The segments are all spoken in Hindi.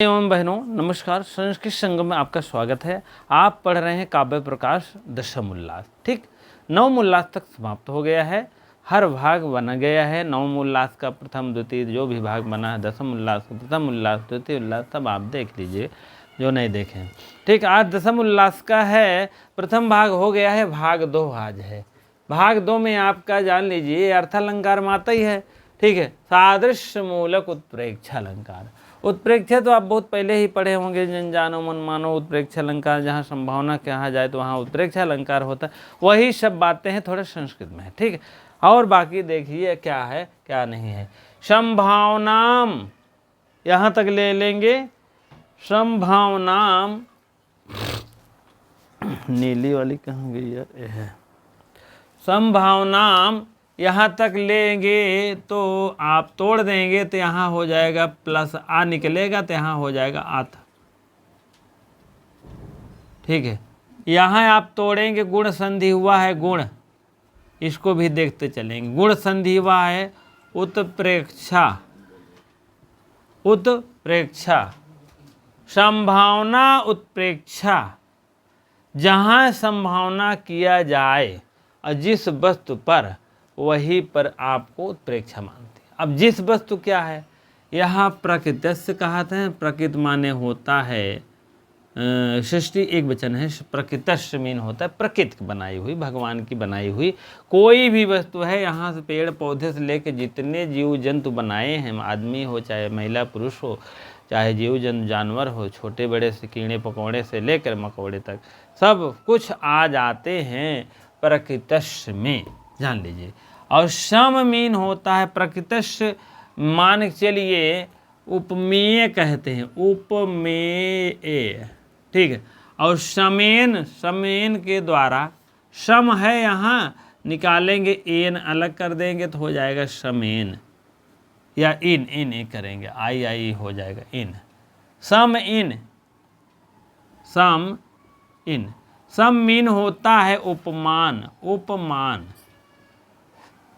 एवं बहनों नमस्कार। संस्कृत संगम में आपका स्वागत है। आप पढ़ रहे हैं काव्य प्रकाश दशम उल्लास। ठीक, नवम उल्लास तक समाप्त हो गया है, हर भाग बना गया है। नवम उल्लास का प्रथम द्वितीय जो भी भाग बना है, दशम उल्लास का प्रथम उल्लास द्वितीय उल्लास सब आप देख लीजिए जो नहीं देखें। ठीक, आज दशम उल्लास का है, प्रथम भाग हो गया है, भाग 2 आज है। भाग 2 में आपका जान लीजिए अर्थालंकार माता ही है। ठीक है, सादृश्य मूलक उत्प्रेक्ष अलंकार। उत्प्रेक्ष्य तो आप बहुत पहले ही पढ़े होंगे, जन जानो मन मानो उत्प्रेक्ष्य अलंकार, जहाँ संभावना कहा जाए तो वहाँ उत्प्रेक्ष्य अलंकार होता है। वही सब बातें हैं, थोड़ा संस्कृत में है। ठीक है, और बाकी देखिए क्या है क्या नहीं है। संभावनाम यहाँ तक ले लेंगे। संभावनाम, नीली वाली कहाँ गई यार, ये है। संभावनाम यहाँ तक लेंगे तो आप तोड़ देंगे तो यहाँ हो जाएगा प्लस आ निकलेगा तो यहाँ हो जाएगा आथ। ठीक है, यहाँ आप तोड़ेंगे, गुण संधि हुआ है, गुण इसको भी देखते चलेंगे। गुण संधि हुआ है उत्प्रेक्षा, उत्प्रेक्षा, संभावना उत्प्रेक्षा, जहाँ संभावना किया जाए और जिस वस्तु पर वही पर आपको उत्प्रेक्षा मानते हैं। अब जिस वस्तु क्या है, यहाँ प्रकृतस्य कहते हैं। प्रकृत माने होता है सृष्टि, एक वचन है। प्रकृतस्य मीन होता है प्रकृति की बनाई हुई, भगवान की बनाई हुई कोई भी वस्तु है। यहाँ से पेड़ पौधे से लेकर जितने जीव जंतु बनाए हैं, आदमी हो चाहे महिला पुरुष हो, चाहे जीव जंतु जानवर हो, छोटे बड़े से कीड़े पकौड़े से लेकर मकौड़े तक सब कुछ आ जाते हैं प्रकृतस्य में, जान लीजिए। और सम मीन होता है प्रकृतस्य, मान के चलिए उपमेय कहते हैं, उपमेय। ठीक है, और समेन, समेन के द्वारा, सम है यहाँ निकालेंगे, एन अलग कर देंगे तो हो जाएगा समेन, या इन, इन करेंगे, आई आई हो जाएगा इन, सम इन, सम इन। सम मीन होता है उपमान, उपमान,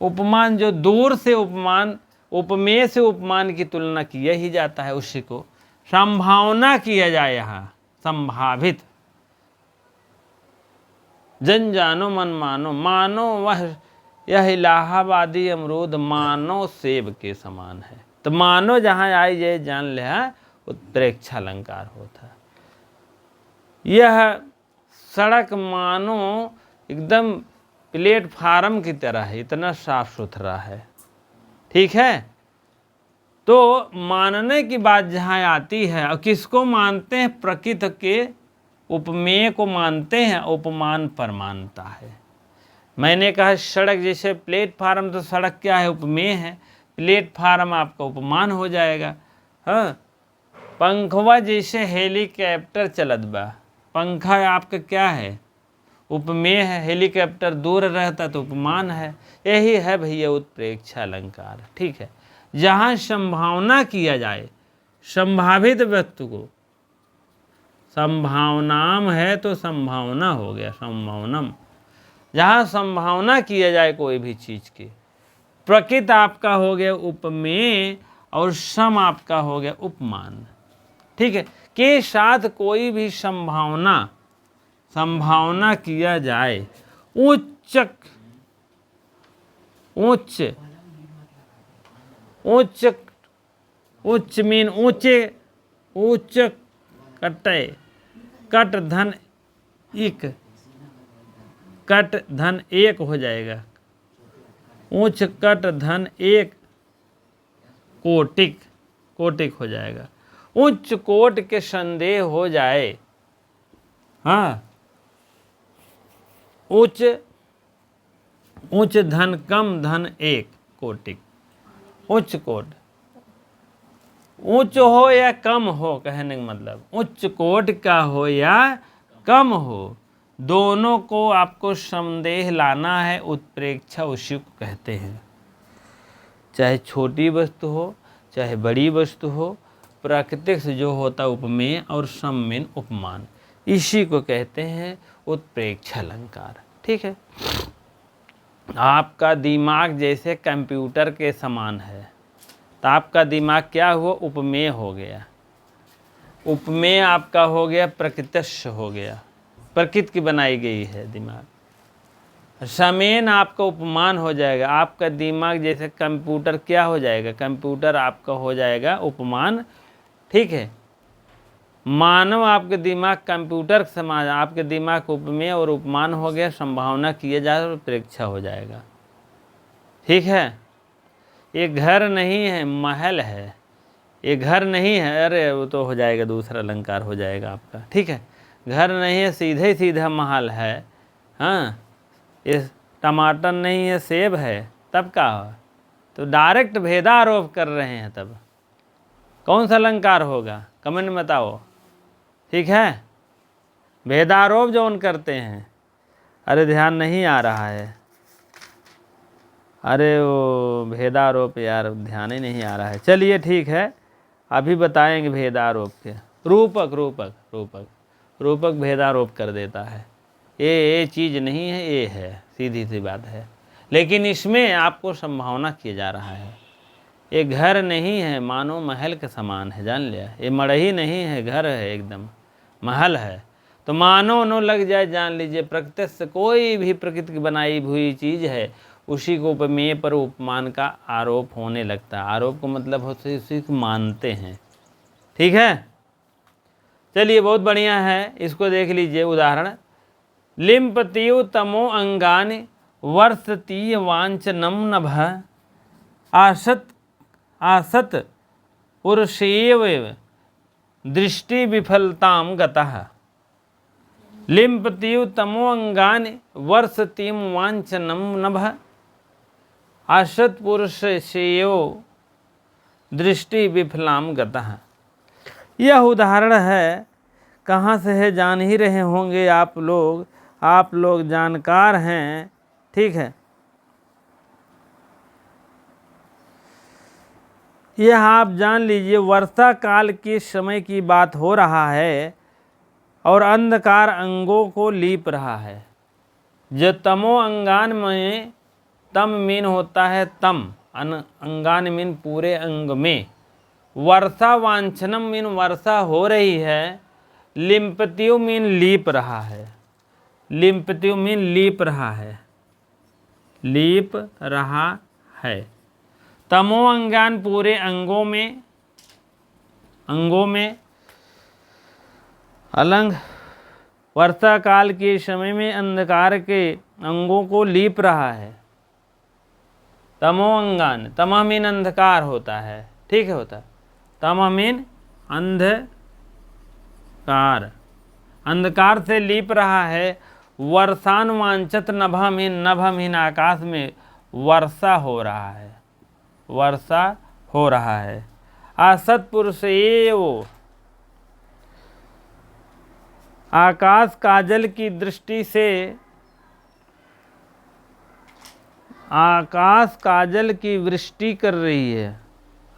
उपमान जो दूर से उपमान, उपमेय से उपमान की तुलना किया ही जाता है, उसी को संभावना किया जाए। यहाँ संभावित, जन जानो मन मानो, मानो वह यह इलाहाबादी अमरूद मानो सेब के समान है। तो मानो जहाँ आई जाए जान ले उत्प्रेक्षा अलंकार होता है। यह सड़क मानो एकदम प्लेटफार्म की तरह है, इतना साफ सुथरा है। ठीक है, तो मानने की बात जहाँ आती है, और किसको मानते हैं, प्रकृति के उपमेय को मानते हैं, उपमान पर मानता है। मैंने कहा सड़क जैसे प्लेटफार्म, तो सड़क क्या है, उपमेय है, प्लेटफार्म आपका उपमान हो जाएगा। हाँ, पंखवा जैसे हेलीकॉप्टर चलत बा, पंखा आपका क्या है, उपमेय है। हेलीकॉप्टर दूर रहता तो उपमान है। यही है भैया उत्प्रेक्षा अलंकार। ठीक है, जहाँ संभावना किया जाए, संभावित वस्तु को, संभावनाम है तो संभावना हो गया, संभावनम, जहाँ संभावना किया जाए कोई भी चीज़ की। प्रकृत आपका हो गया उपमेय और सम आपका हो गया उपमान। ठीक है, के साथ कोई भी संभावना, संभावना किया जाए, उच्च, उच्च, उच्च, उच्च मीन ऊंचे, उच्च कटे, कट धन इक, कट धन एक हो जाएगा, उच्च कट धन एक कोटिक, कोटिक हो जाएगा। उच्च कोट के संदेह हो जाए, हाँ, उच्च, उच्च धन कम धन एक कोटिक, उच्च कोट, उच्च हो या कम हो, कहने का मतलब उच्च कोट का हो या कम हो, दोनों को आपको संदेह लाना है। उत्प्रेक्षा उसी को कहते हैं, चाहे छोटी वस्तु हो चाहे बड़ी वस्तु हो। प्राकृतिक से जो होता उपमेय और सम मीन उपमान, इसी को कहते हैं उत्प्रेक्षा अलंकार। ठीक है, आपका दिमाग जैसे कंप्यूटर के समान है, तो आपका दिमाग क्या हुआ, उपमेय हो गया। उपमेय आपका हो गया प्रकृतस्य हो गया, प्रकृति की बनाई गई है दिमाग। समेन आपका उपमान हो जाएगा, आपका दिमाग जैसे कंप्यूटर क्या हो जाएगा, कंप्यूटर आपका हो जाएगा उपमान, ठीक है। मानव आपके दिमाग कंप्यूटर समाज, आपके दिमाग उपमेय और उपमान हो गया, संभावना किए जा और प्रेक्षा हो जाएगा, ठीक है। ये घर नहीं है महल है, ये घर नहीं है, अरे वो तो हो जाएगा दूसरा अलंकार हो जाएगा आपका, ठीक है। घर नहीं है सीधे सीधा महल है, हाँ। ये टमाटर नहीं है सेब है, तब का हो, तो डायरेक्ट भेदारोप कर रहे हैं, तब कौन सा अलंकार होगा कमेंट में बताओ, ठीक है। भेदारोप जो उन करते हैं, अरे ध्यान नहीं आ रहा है, अरे वो भेदारोप यार ध्यान ही नहीं आ रहा है। चलिए ठीक है, अभी बताएंगे भेदारोप के। रूपक रूपक रूपक रूपक भेदारोप कर देता है, ये चीज़ नहीं है, ये है, सीधी सी बात है। लेकिन इसमें आपको संभावना किया जा रहा है, ये घर नहीं है मानो महल के समान है, जान लिया। ये मड़ही नहीं है, घर है, एकदम महल है। तो मानो नो लग जाए, जान लीजिए प्रकृति से कोई भी प्रकृति की बनाई हुई चीज़ है, उसी को उपमेय पर उपमान का आरोप होने लगता है। आरोप को मतलब होते उसी को मानते हैं, ठीक है। चलिए बहुत बढ़िया है, इसको देख लीजिए उदाहरण। लिम्पतियो तमो अंगानि वर्षतीय वांछनम नभ आसत आसत पुरुषेव दृष्टि विफलताम गतः। लिम्पतियो तमो अंगानि वर्षतीम वांछनम नभ आसत पुरुषेयो दृष्टि विफलाम गतः। यह उदाहरण है, कहाँ से है जान ही रहे होंगे आप लोग जानकार हैं, ठीक है। यह आप जान लीजिए वर्षा काल के समय की बात हो रहा है और अंधकार अंगों को लीप रहा है। जो तमो अंगान में, तम मीन होता है तम, अंगान मीन पूरे अंग में, वर्षा वांछनम मीन वर्षा हो रही है, लिम्पतियो मीन लीप रहा है, लिम्पतियो मीन लीप रहा है, लीप रहा है। तमो अंगान पूरे अंगों में अलंग वर्षा काल के समय में अंधकार के अंगों को लीप रहा है। तमो अंगान, तमः मीन अंधकार होता है, ठीक है, होता है। तमः मीन अंधकार, अंधकार से लीप रहा है। वर्षान वांछत नभः मीन आकाश में वर्षा हो रहा है, वर्षा हो रहा है। असत पुरुषेयो, आकाश काजल की दृष्टि से, आकाश काजल की वृष्टि कर रही है।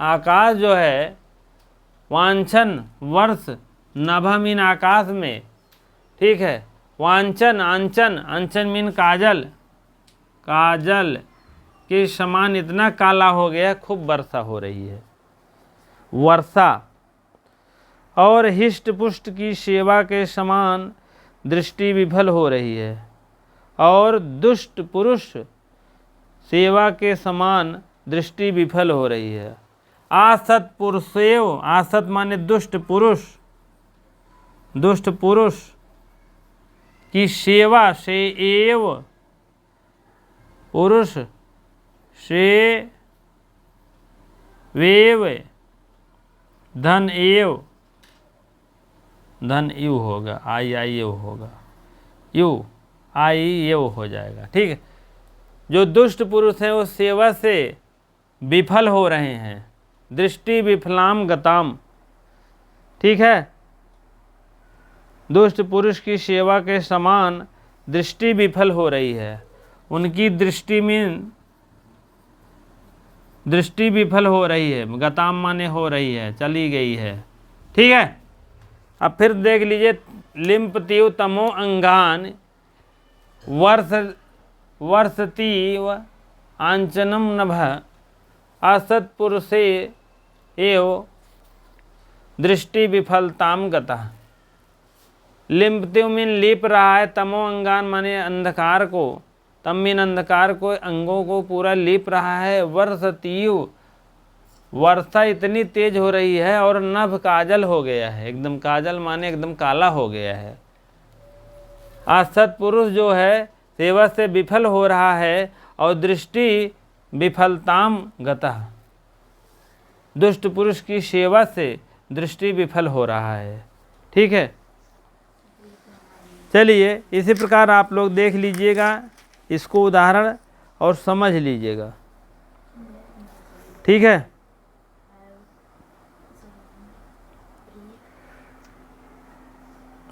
आकाश जो है वांछन वर्ष, नभ मीन आकाश में, ठीक है। वांछन आंचन, अंचन मीन काजल, काजल के समान इतना काला हो गया, खूब वर्षा हो रही है, वर्षा। और हिष्ट पुष्ट की सेवा के समान दृष्टि विफल हो रही है, और दुष्ट पुरुष सेवा के समान दृष्टि विफल हो रही है। आसत पुरुषेव, आसत माने दुष्ट पुरुष, दुष्ट पुरुष की सेवा से एव, पुरुष से वेव, धन एव, धन यू होगा, आई एव होगा, यू आई एव हो जाएगा, ठीक है। जो दुष्ट पुरुष है वो सेवा से विफल हो रहे हैं, दृष्टि विफलाम गताम, ठीक है। दुष्ट पुरुष की सेवा के समान दृष्टि विफल हो रही है, उनकी दृष्टि में दृष्टि विफल हो रही है, गताम माने हो रही है, चली गई है, ठीक है। अब फिर देख लीजिए, लिम्पतियो तमो अंगान वर्षती व आंचनम नभ असत पुरुषे एव दृष्टि विफलताम गतः। लिम्पति मीन लिप रहा है, तमो अंगान माने अंधकार को, तम मीन अंधकार को, अंगों को पूरा लिप रहा है। वर्षतीव, वर्षा इतनी तेज हो रही है, और नभ काजल हो गया है, एकदम काजल माने एकदम काला हो गया है। असत पुरुष जो है सेवा से विफल हो रहा है, और दृष्टि विफलताम गतः, दुष्ट पुरुष की सेवा से दृष्टि विफल हो रहा है। ठीक है, चलिए इसी प्रकार आप लोग देख लीजिएगा इसको उदाहरण और समझ लीजिएगा। ठीक है,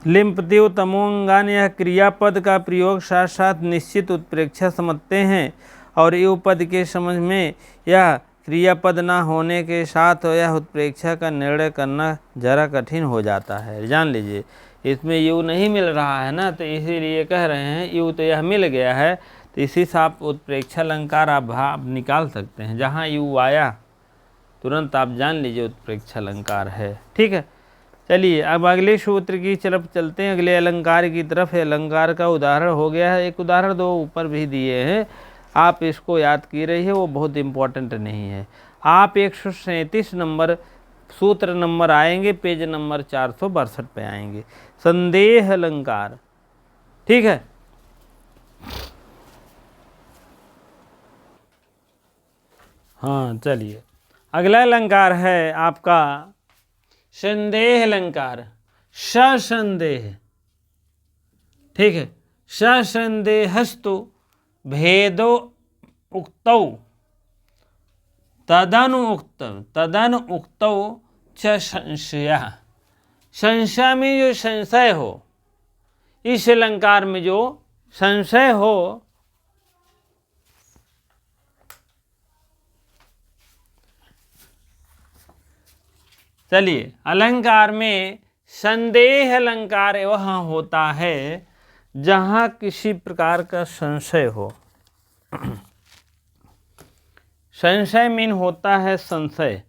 लिम्पतिव तमोंगान, यह क्रियापद का प्रयोग साथ साथ निश्चित उत्प्रेक्षा समझते हैं, और युव पद के समझ में यह क्रियापद न होने के साथ यह उत्प्रेक्षा का निर्णय करना जरा कठिन हो जाता है। जान लीजिए इसमें यू नहीं मिल रहा है ना, तो इसीलिए कह रहे हैं यू तो यह मिल गया है, तो इसी से आप उत्प्रेक्षा अलंकार आप भाव निकाल सकते हैं। जहाँ यू आया तुरंत आप जान लीजिए उत्प्रेक्षा अलंकार है। ठीक है, चलिए अब अगले सूत्र की तरफ चलते हैं, अगले अलंकार की तरफ है। अलंकार का उदाहरण हो गया है, एक उदाहरण दो ऊपर भी दिए हैं, आप इसको याद की रहिए, वो बहुत इम्पोर्टेंट नहीं है। आप 137 नंबर सूत्र नंबर आएंगे, पेज नंबर 462 पे आएंगे, संदेह अलंकार। ठीक है, हाँ चलिए अगला अलंकार है आपका संदेह अलंकार। ससंदेह, ठीक है, ससंदेहस्तु भेदो उक्तौ तदनु उक्तौ च संशयः। संशय में जो संशय हो, इस अलंकार में जो संशय हो, चलिए अलंकार में संदेह अलंकार वह होता है जहाँ किसी प्रकार का संशय हो। संशय मीन होता है संशय,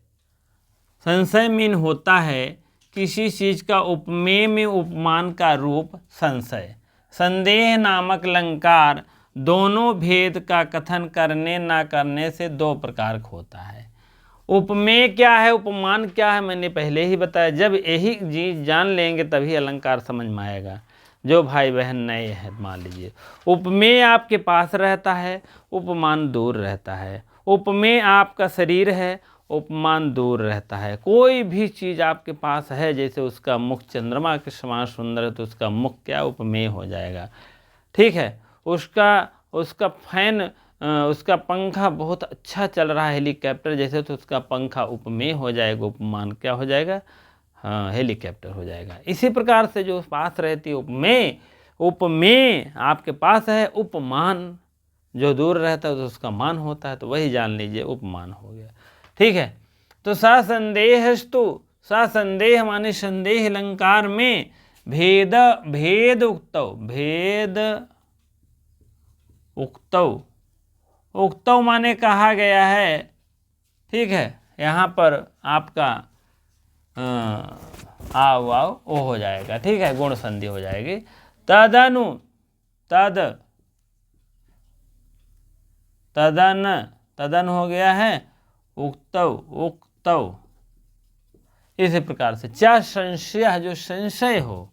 संशय मीन होता है किसी चीज का उपमेय में उपमान का रूप संशय। संदेह नामक अलंकार दोनों भेद का कथन करने ना करने से दो प्रकार का होता है। उपमेय क्या है, उपमान क्या है, मैंने पहले ही बताया। जब यही चीज जान लेंगे तभी अलंकार समझ में आएगा। जो भाई बहन नए हैं मान लीजिए, उपमेय आपके पास रहता है, उपमान दूर रहता है। उपमेय आपका शरीर है, उपमान दूर रहता है। कोई भी चीज़ आपके पास है, जैसे उसका मुख चंद्रमा के समान सुंदर है, तो उसका मुख क्या उपमेय हो जाएगा। ठीक है, उसका फैन, उसका पंखा बहुत अच्छा चल रहा है हेलीकॉप्टर जैसे, तो उसका पंखा उपमेय हो जाएगा, उपमान क्या हो जाएगा, हाँ हेलीकॉप्टर हो जाएगा। इसी प्रकार से जो पास रहती है उपमेय, उपमेय आपके पास है, उपमान जो दूर रहता है तो उसका मान होता है, तो वही जान लीजिए उपमान हो गया। ठीक है, तो ससंदेहस्तु, ससंदेह माने संदेह अलंकार में भेद उक्तौ, उक्तौ माने कहा गया है। ठीक है, यहाँ पर आपका आओ ओ हो जाएगा। ठीक है, गुण संधि हो जाएगी। तदनु, तदन हो गया है, उक्तौ। इसी प्रकार से चार संशय, जो संशय हो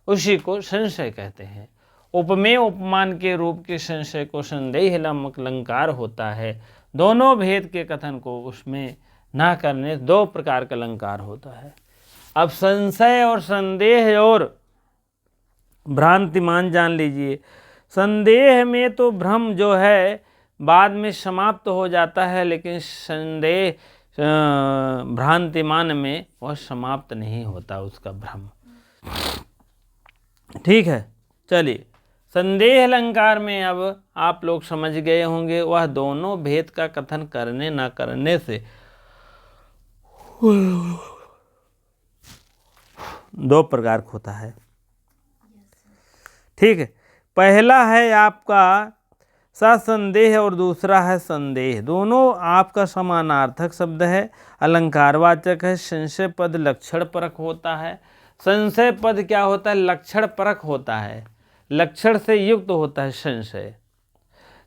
उसी को संशय कहते हैं। उपमेय उपमान के रूप के संशय को संदेह अलंकार होता है। दोनों भेद के कथन को उसमें ना करने दो प्रकार का अलंकार होता है। अब संशय और संदेह और भ्रांतिमान जान लीजिए। संदेह में तो भ्रम जो है बाद में समाप्त हो जाता है, लेकिन संदेह भ्रांतिमान में वह समाप्त नहीं होता उसका भ्रम। ठीक है, चलिए संदेह अलंकार में अब आप लोग समझ गए होंगे, वह दोनों भेद का कथन करने ना करने से दो प्रकार होता है। ठीक है, पहला है आपका ससंदेह और दूसरा है संदेह। दोनों आपका समानार्थक शब्द है, अलंकारवाचक है। संशय पद लक्षण परक होता है। संशय पद क्या होता है? लक्षण परक होता है, लक्षण से युक्त होता है संशय।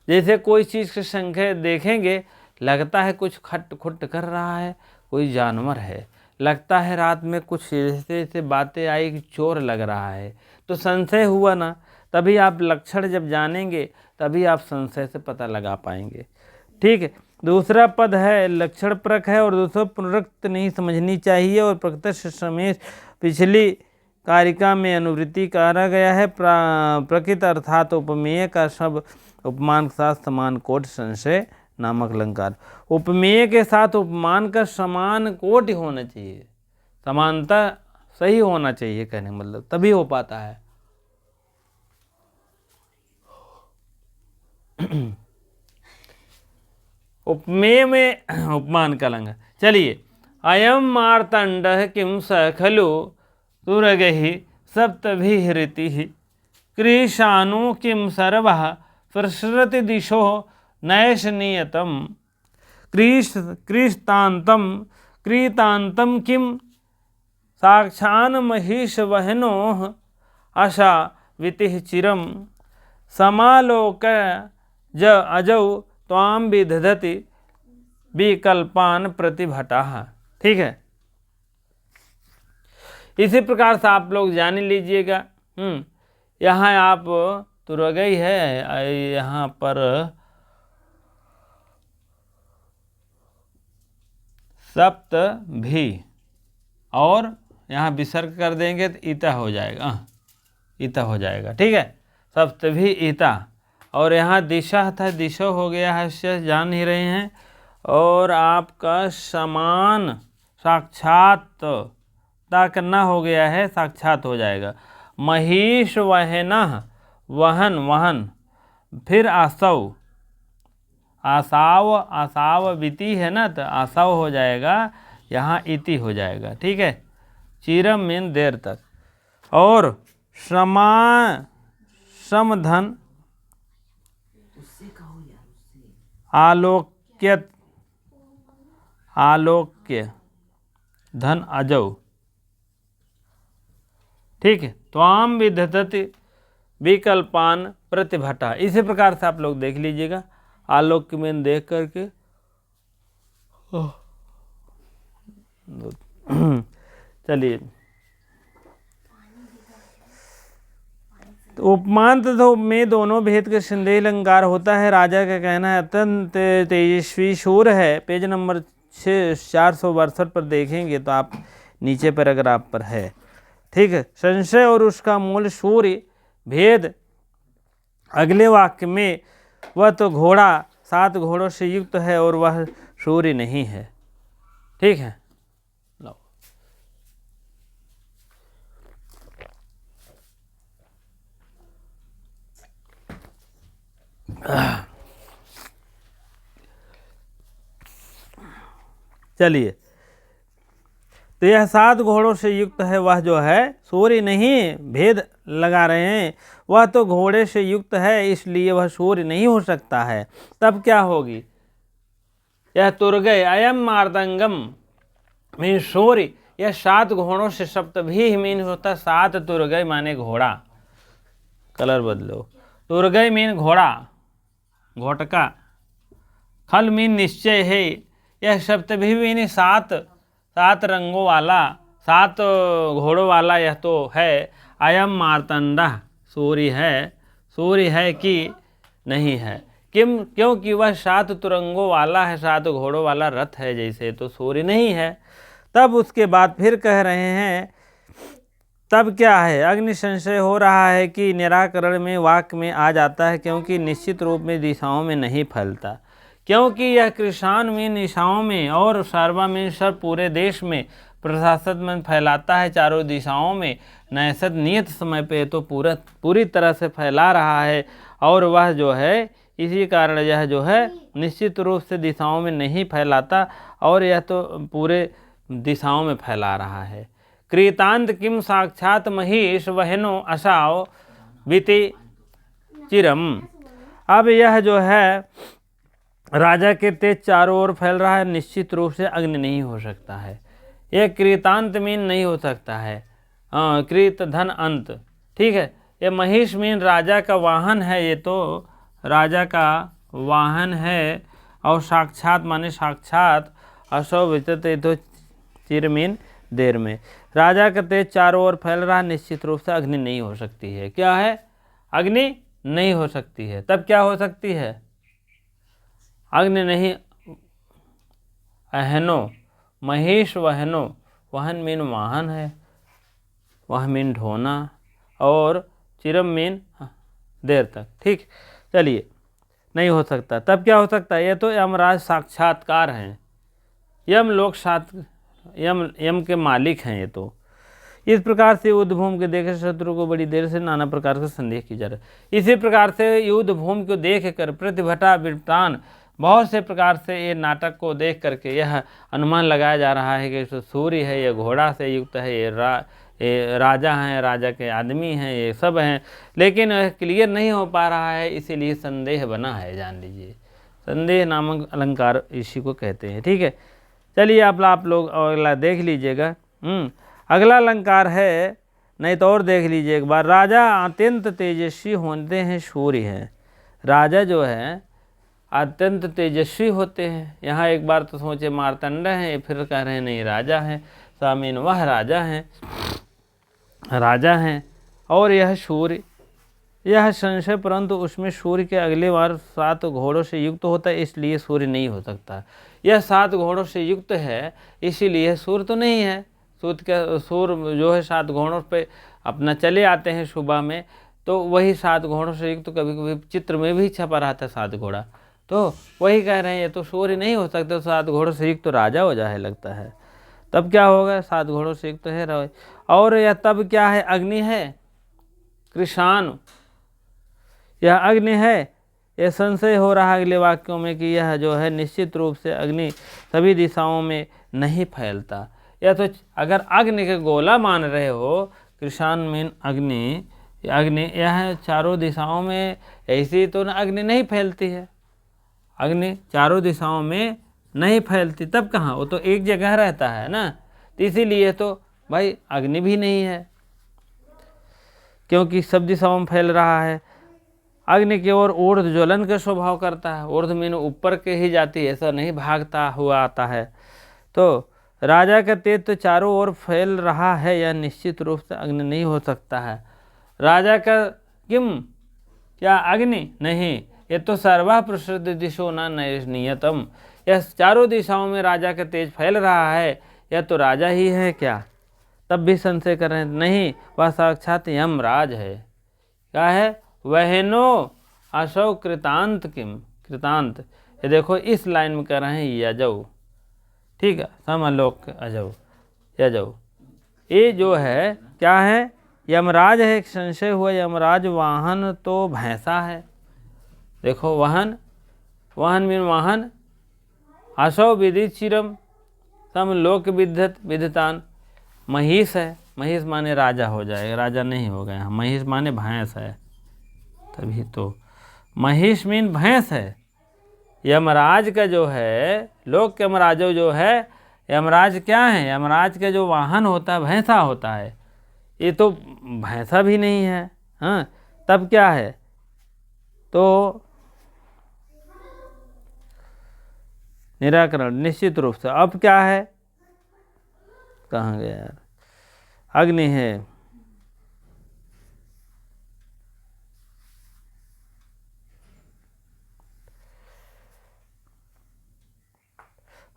जैसे कोई चीज़ के संख्या देखेंगे, लगता है कुछ खट खुट कर रहा है, कोई जानवर है, लगता है रात में कुछ ऐसे ऐसे बातें आई कि चोर लग रहा है, तो संशय हुआ ना। तभी आप लक्षण जब जानेंगे तभी आप संशय से पता लगा पाएंगे। ठीक है। दूसरा पद है लक्षण परक है और दूसरा पुनरुक्त नहीं समझनी चाहिए और प्रत्यक्ष समेत पिछली कारिका में अनुवृत्ति करा गया है। प्रकृत अर्थात उपमेय का शब्द उपमान के साथ समान कोटि संशय नामक अलंकार। उपमेय के साथ उपमान का समान कोटि होना चाहिए, समानता सही होना चाहिए, कहने का मतलब तभी हो पाता है। उपमेय में उपमान का अलंकार। चलिए, अयम मार्तंड किम स खलु तुरगहि सप्तभिहृति कृशानु किम सर्वः प्रसरति दिशो नैशनीयतम कृष्तांतम कृतांतम किम साक्षान महिष वहनो आशा वितिः चिरम समालोक ज अजौ त्वाम विदधति विकल्पान प्रतिभटः। ठीक है, इसी प्रकार से आप लोग जान लीजिएगा। यहाँ आप तुरगई है, यहाँ पर सप्त भी और यहाँ विसर्ग कर देंगे तो ईता हो जाएगा, ईता हो जाएगा। ठीक है, सप्त भी ईता। और यहाँ दिशा था, दिशो हो गया है, जान ही रहे हैं। और आपका समान साक्षात ता करना हो गया है, साक्षात हो जाएगा। महिष वहनः वहन वहन, फिर आसव आसाव आसाव विति है ना, तो आसाव हो जाएगा, यहाँ इति हो जाएगा। ठीक है, चिरम मीन देर तक। और समा समधन आलोक्यत आलोक्य धन अजौ। ठीक है, त्वाम विदधति विकल्पान प्रतिभटा। इसी प्रकार से आप लोग देख लीजिएगा, आलोक्य में देख करके। चलिए, तो उपमान तथा उपमेय दोनों भेद के संदेह अलंकार होता है। राजा का कहना है अत्यंत तेजस्वी शूर है। पेज नंबर 462 पर देखेंगे तो आप नीचे पैराग्राफ पर है। ठीक है, संशय और उसका मूल सूर्य भेद अगले वाक्य में, वह तो घोड़ा 7 घोड़ों से युक्त है और वह सूर्य नहीं है। ठीक है, चलिए, तो यह 7 घोड़ों से युक्त है, वह जो है सूर्य नहीं, भेद लगा रहे हैं, वह तो घोड़े से युक्त है, इसलिए वह सूर्य नहीं हो सकता है। तब क्या होगी? यह तुरगय अयम मार्दंगम मीन सूर्य, यह 7 घोड़ों से, सप्त भी मीन होता 7, तुरगय माने घोड़ा, कलर बदलो, तुरगय मीन घोड़ा, घोटका, खल मीन निश्चय है, यह सप्तभी मीन 7 रंगों वाला, 7 घोड़ों वाला यह तो है। अयम मार्तंडा, सूर्य है कि नहीं है? क्योंकि वह 7 तुरंगों वाला है, 7 घोड़ों वाला रथ है जैसे, तो सूर्य नहीं है। तब उसके बाद फिर कह रहे हैं, तब क्या है? अग्नि संशय हो रहा है कि निराकरण में वाक्य में आ जाता है, क्योंकि निश्चित रूप में दिशाओं में नहीं फैलता, क्योंकि यह कृषाण में दिशाओं में और सर्वा में सब पूरे देश में प्रशासन में फैलाता है, चारों दिशाओं में नैसत नियत समय पे तो पूरी तरह से फैला रहा है। और वह जो है, इसी कारण यह जो है निश्चित रूप से दिशाओं में नहीं फैलाता, और यह तो पूरे दिशाओं में फैला रहा है। कृतांत किम साक्षात महिष वहनो असाव विति चिरम। अब यह जो है राजा के तेज चारों ओर फैल रहा है, निश्चित रूप से अग्नि नहीं हो सकता है। यह कृतांत मीन नहीं हो सकता है, कृत धन अंत, ठीक है। ये महिष मीन राजा का वाहन है, ये तो राजा का वाहन है। और साक्षात माने साक्षात, असौ विचत ये तो चिर मीन देर में। राजा का तेज चारों ओर फैल रहा है, निश्चित रूप से अग्नि नहीं हो सकती है। क्या है? अग्नि नहीं हो सकती है। तब क्या हो सकती है? अग्नि नहीं, अहनो महेश वहनो, वहन मीन वाहन है, वह मीन ढोना, और चिरम मीन देर तक, ठीक। चलिए, नहीं हो सकता। तब क्या हो सकता है? ये तो यमराज साक्षात्कार हैं, यम लोग यम के मालिक हैं ये तो। इस प्रकार से युद्ध भूमि के देखे शत्रु को बड़ी देर से नाना प्रकार का संदेह की जा रहा है। इसी प्रकार से युद्ध भूमि को देख कर प्रतिभटा विटान, बहुत से प्रकार से ये नाटक को देख करके यह अनुमान लगाया जा रहा है कि सूर्य है, ये घोड़ा से युक्त है, ये राजा हैं, राजा के आदमी हैं, ये सब हैं, लेकिन क्लियर नहीं हो पा रहा है, इसीलिए संदेह बना है। जान लीजिए, संदेह नामक अलंकार इसी को कहते हैं, ठीक है। चलिए आप लोग अगला देख लीजिएगा। अगला अलंकार है, नहीं तो और देख लीजिए एक बार। राजा अत्यंत तेजस्वी होते हैं, सूर्य हैं। राजा जो है अत्यंत तेजस्वी होते हैं। यहाँ एक बार तो सोचे मार्तंड हैं, फिर कह रहे हैं नहीं राजा हैं। स्वामीन वह राजा हैं, राजा हैं। और यह सूर्य, यह संशय, परंतु उसमें सूर्य के अगले बार 7 घोड़ों से युक्त होता है, इसलिए सूर्य नहीं हो सकता। यह 7 घोड़ों से युक्त है, इसीलिए सूर्य तो नहीं है। सूर्य जो है 7 घोड़ों पे अपना चले आते हैं सुबह में, तो वही 7 घोड़ों से युक्त, कभी कभी चित्र में भी छपा रहता है 7 घोड़ा, तो वही कह रहे हैं ये तो सूर्य नहीं हो सकता। 7 घोड़ों से युक्त तो राजा हो जाए लगता है। तब क्या होगा? 7 घोड़ों से युक्त है। और यह तब क्या है? अग्नि है, कृषाण, यह अग्नि है। यह संशय हो रहा है अगले वाक्यों में कि यह जो है निश्चित रूप से अग्नि सभी दिशाओं में नहीं फैलता। यह तो अगर अग्नि के गोला मान रहे हो, कृषाण मीन अग्नि, अग्नि यह चारों दिशाओं में, ऐसी तो अग्नि नहीं फैलती है। अग्नि चारों दिशाओं में नहीं फैलती, तब कहाँ? वो तो एक जगह रहता है ना, तो इसीलिए तो भाई अग्नि भी नहीं है, क्योंकि सब दिशाओं में फैल रहा है। अग्नि की ओर ऊर्ध्व ज्वलन का स्वभाव करता है, ऊर्ध्व मीन ऊपर के ही जाती है, ऐसा नहीं भागता हुआ आता है। तो राजा का तेज तो चारों ओर फैल रहा है, यह निश्चित रूप से अग्नि नहीं हो सकता है। राजा का किम, क्या अग्नि नहीं, ये तो सर्वा प्रसिद्ध दिशो न नियतम, यह चारों दिशाओं में राजा का तेज फैल रहा है, यह तो राजा ही है क्या? तब भी संशय कर रहे हैं, नहीं, वह साक्षात यमराज है। क्या है? वहनो असौ कृतांत किम, कृतांत, ये देखो इस लाइन में कह रहे हैं यजौ, ठीक है, समलोक अजौ, यजौ, ये जो है क्या है? यमराज है। एक संशय हुआ, यमराज वाहन तो भैंसा है। देखो वाहन, वाहन मीन वाहन, असौ विदित चिरम, समलोक विद्यत विदितान, महिष है। महिष माने राजा हो जाएगा, राजा नहीं हो गया। महिष माने भैंस है, तभी तो महिष मीन भैंस है। यमराज का जो है, लोक के यमराजो जो है, यमराज क्या है? यमराज का जो वाहन होता है भैंसा होता है, ये तो भैंसा भी नहीं है। हाँ, तब क्या है? तो निराकरण निश्चित रूप से। अब क्या है? कहाँ गया यार? अग्नि है।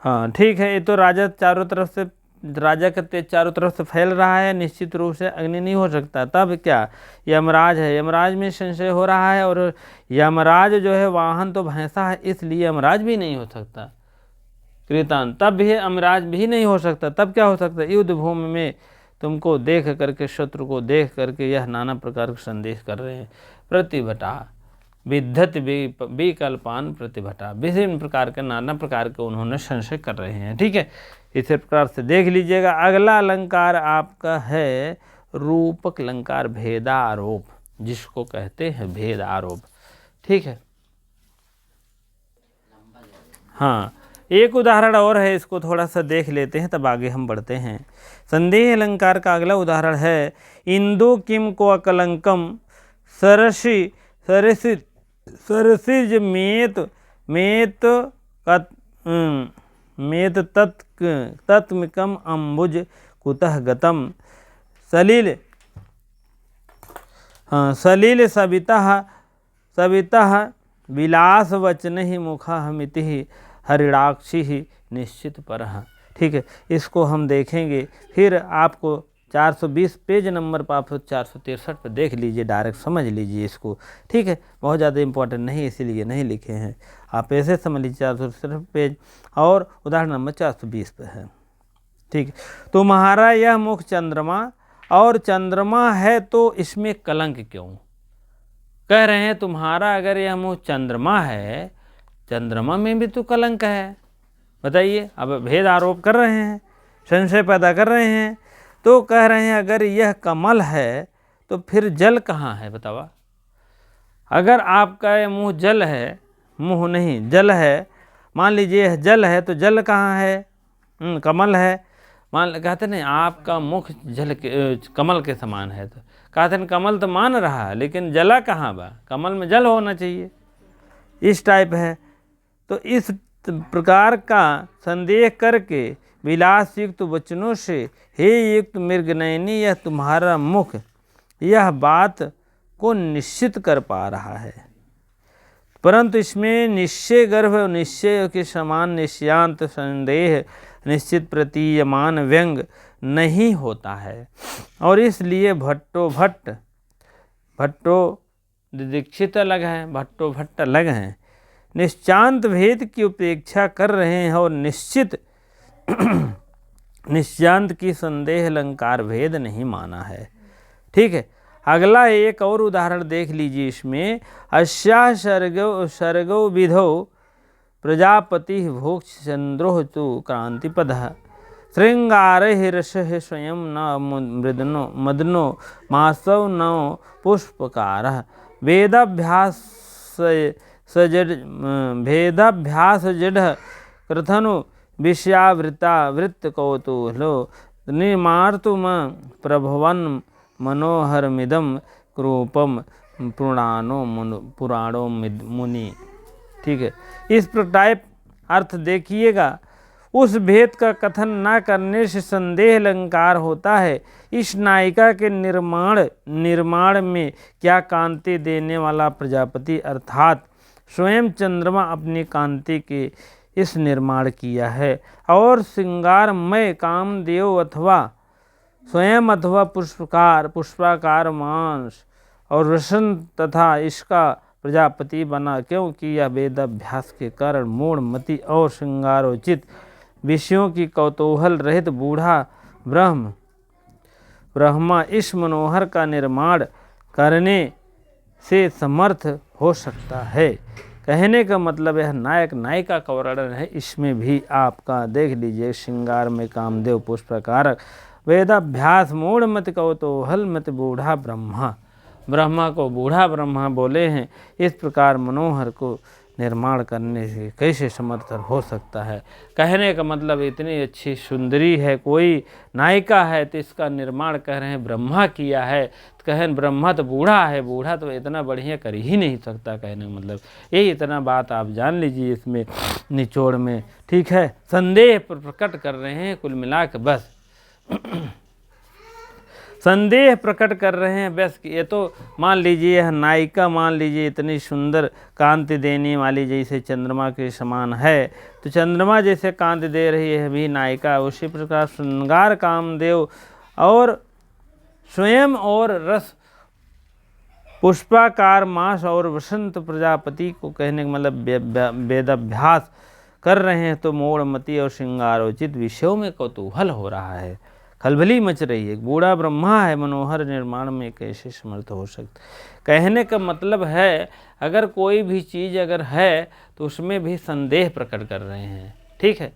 हाँ ठीक है, ये तो राजा चारों तरफ से, राजा का तेज चारों तरफ से फैल रहा है, निश्चित रूप से अग्नि नहीं हो सकता। तब क्या? यमराज है। यमराज में संशय हो रहा है, और यमराज जो है वाहन तो भैंसा है, इसलिए यमराज भी नहीं हो सकता। कृतान, तब भी यमराज भी नहीं हो सकता। तब क्या हो सकता है? युद्ध भूमि में तुमको देख करके, शत्रु को देख करके यह नाना प्रकार का संदेश कर रहे हैं। प्रतिभटा विद्धत विकल्पान प्रतिभटा, विभिन्न प्रकार के नाना प्रकार के उन्होंने संशय कर रहे हैं। ठीक है, इसी प्रकार से देख लीजिएगा। अगला अलंकार आपका है रूपक अलंकार, भेदारोप, जिसको कहते हैं भेद आरोप। ठीक है, हाँ, एक उदाहरण और है, इसको थोड़ा सा देख लेते हैं तब आगे हम बढ़ते हैं। संदेह अलंकार का अगला उदाहरण है, इंदु किम को अकलंकम सरसि सरसि सरसिज मेत मेत मेत तत्मिकम अम्बुज कुतः गतम सलिल सलिल सवितः विलास वचन ही मुखमिति हरिणाक्षी ही निश्चित परः। ठीक है, इसको हम देखेंगे, फिर आपको 420 पेज नंबर पर आप 463 पर देख लीजिए, डायरेक्ट समझ लीजिए इसको। ठीक है, बहुत ज़्यादा इंपॉर्टेंट नहीं इसीलिए नहीं लिखे हैं, आप ऐसे समझ लीजिए 463 पेज, और उदाहरण नंबर 420 पे है। ठीक है, तुम्हारा यह मुख चंद्रमा और चंद्रमा है तो इसमें कलंक क्यों? कह रहे हैं तुम्हारा अगर यह मुँह चंद्रमा है, चंद्रमा में भी तो कलंक है। बताइए, अब भेद आरोप कर रहे हैं, संशय पैदा कर रहे हैं। तो कह रहे हैं अगर यह कमल है तो फिर जल कहाँ है? बतावा, अगर आपका यह मुँह जल है, मुँह नहीं जल है, मान लीजिए यह जल है तो जल कहाँ है? कमल है। मान कहते नहीं आपका मुख जल के कमल के समान है, तो कहते हैं कमल तो मान रहा है लेकिन जला कहाँ बा? कमल में जल होना चाहिए, इस टाइप है। तो इस प्रकार का संदेह करके विलास युक्त वचनों से हे युक्त मृगनयनी यह तुम्हारा मुख यह बात को निश्चित कर पा रहा है, परंतु इसमें निश्चय गर्भ और निश्चय के समान निश्चयांत संदेह निश्चित प्रतीयमान व्यंग नहीं होता है, और इसलिए भट्टो दीक्षित अलग हैं, भट्टो भट्ट अलग हैं, निश्चांत भेद की उपेक्षा कर रहे हैं और निश्चांत की संदेह अलंकार भेद नहीं माना है। ठीक है, अगला एक और उदाहरण देख लीजिए इसमें, अस्या सर्गो विधो प्रजापति भोक्ष चंद्रो तु क्रांतिपद श्रृंगार रस स्वयं न मृदनो मदनो मासव न पुष्पकार वेदाभ्यास जड कृथनु विषयावृता वृत्त कौतूहलो निर्मातुम प्रभवन मनोहरमिदम क्रूपम पुराणो मुनि। ठीक है, इस टाइप अर्थ देखिएगा। उस भेद का कथन न करने से संदेह अलंकार होता है। इस नायिका के निर्माण में क्या कांति देने वाला प्रजापति अर्थात स्वयं चंद्रमा अपनी कांति के इस निर्माण किया है, और श्रृंगारमय कामदेव अथवा स्वयं अथवा पुष्पाकार मांस और रसन तथा इसका प्रजापति बना, क्योंकि यह वेदाभ्यास के कारण मूढ़मति और श्रृंगारोचित विषयों की कौतूहल रहित बूढ़ा ब्रह्मा इस मनोहर का निर्माण करने से समर्थ हो सकता है। कहने का मतलब यह नायक नायिका का वर्णन है, इसमें भी आपका देख लीजिए, श्रृंगार में कामदेव पुष्पकारक वेदाभ्यास मूढ़मति कौतूहल मत बूढ़ा ब्रह्मा को बूढ़ा ब्रह्मा बोले हैं। इस प्रकार मनोहर को निर्माण करने से कैसे समर्थ हो सकता है? कहने का मतलब इतनी अच्छी सुंदरी है, कोई नायिका है तो इसका निर्माण कह रहे हैं ब्रह्मा किया है। तो कहें ब्रह्मा तो बूढ़ा है, बूढ़ा तो इतना बढ़िया कर ही नहीं सकता। कहने का मतलब यही इतना बात आप जान लीजिए इसमें निचोड़ में। ठीक है, संदेह प्रकट कर रहे हैं कुल मिला के, बस संदेह प्रकट कर रहे हैं बस। ये तो मान लीजिए यह नायिका मान लीजिए इतनी सुंदर कांति देने वाली जैसे चंद्रमा के समान है, तो चंद्रमा जैसे कांति दे रही है भी नायिका, उसी प्रकार श्रृंगार कामदेव और स्वयं और रस पुष्पाकार मास और वसंत प्रजापति को कहने का मतलब वेदाभ्यास कर रहे हैं, तो मूढ़मति और श्रृंगारोचित विषयों में कौतूहल हो रहा है, खलबली मच रही है। बूढ़ा ब्रह्मा है, मनोहर निर्माण में कैसे समर्थ हो सकता? कहने का मतलब है अगर कोई भी चीज़ अगर है तो उसमें भी संदेह प्रकट कर रहे हैं। ठीक है,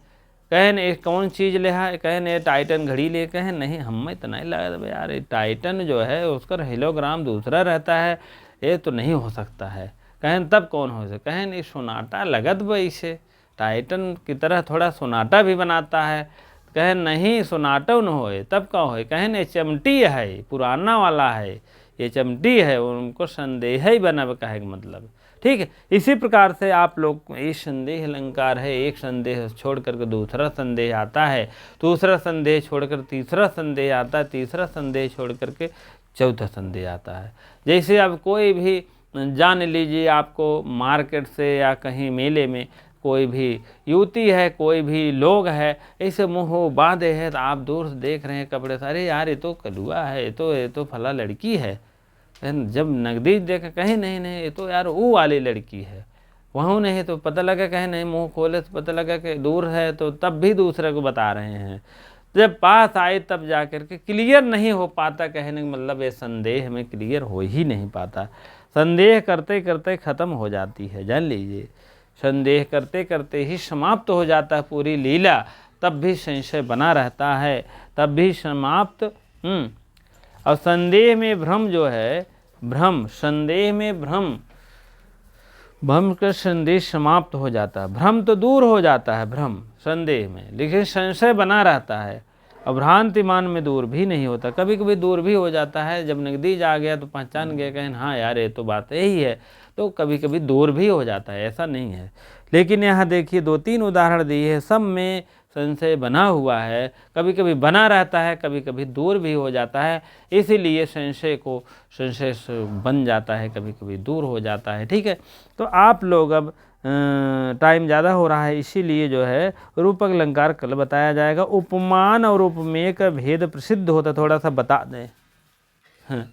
कहें कौन चीज़ ले है, कहें टाइटन घड़ी ले, कहें नहीं हमें इतना ही लगा यार टाइटन जो है उसका हिलोग्राम दूसरा रहता है, ये तो नहीं हो सकता है। कहें तब कौन हो सकता? कहें नहीं सोनाटा लगत वही से। टाइटन की तरह थोड़ा सोनाटा भी बनाता है। कहे नहीं सोनाटो न होए तब का होए, कहे नहीं चमटी है, पुराना वाला है, ये चमटी है, उनको संदेह ही बना कहे मतलब। ठीक है, इसी प्रकार से आप लोग ये संदेह अलंकार है, एक संदेह छोड़ करके दूसरा संदेह आता है, दूसरा संदेह छोड़कर तीसरा संदेह आता है, तीसरा संदेह छोड़ करके चौथा संदेह आता है। जैसे अब कोई भी जान लीजिए आपको मार्केट से या कहीं मेले में कोई भी युवती है, कोई भी लोग है, ऐसे मुँह बांधे है तो आप दूर से देख रहे हैं कपड़े से, अरे यार ये तो कलुआ है, ये तो फला लड़की है। जब नजदीक देखा कहीं नहीं नहीं ये तो यार वो वाली लड़की है, वहाँ नहीं तो पता लगा, कहीं नहीं मुंह खोले तो पता लगा कि दूर है, तो तब भी दूसरे को बता रहे हैं। जब पास आए तब जा कर के क्लियर नहीं हो पाता, कहने का मतलब ये संदेह में क्लियर हो ही नहीं पाता। संदेह करते करते ख़त्म हो जाती है, जान लीजिए। संदेह करते करते ही समाप्त हो जाता है पूरी लीला, तब भी संशय बना रहता है, तब भी समाप्त। और संदेह में भ्रम जो है, भ्रम संदेह में भ्रम का संदेह समाप्त हो जाता है। भ्रम तो दूर हो जाता है भ्रम संदेह में, लेकिन संशय बना रहता है। और भ्रांतिमान में दूर भी नहीं होता, कभी कभी दूर भी हो जाता है। जब नजदीक आ गया तो पहचान गया, कहें हाँ यार ये तो बात यही है, तो कभी कभी दूर भी हो जाता है, ऐसा नहीं है। लेकिन यहाँ देखिए 2-3 उदाहरण दिए हैं, सब में संशय बना हुआ है, कभी कभी बना रहता है, कभी कभी दूर भी हो जाता है। इसीलिए संशय बन जाता है, कभी कभी दूर हो जाता है। ठीक है, तो आप लोग अब टाइम ज़्यादा हो रहा है, इसीलिए जो है रूपक अलंकार कल बताया जाएगा। उपमान और उपमेय का भेद प्रसिद्ध होता, थोड़ा सा बता दें। हाँ।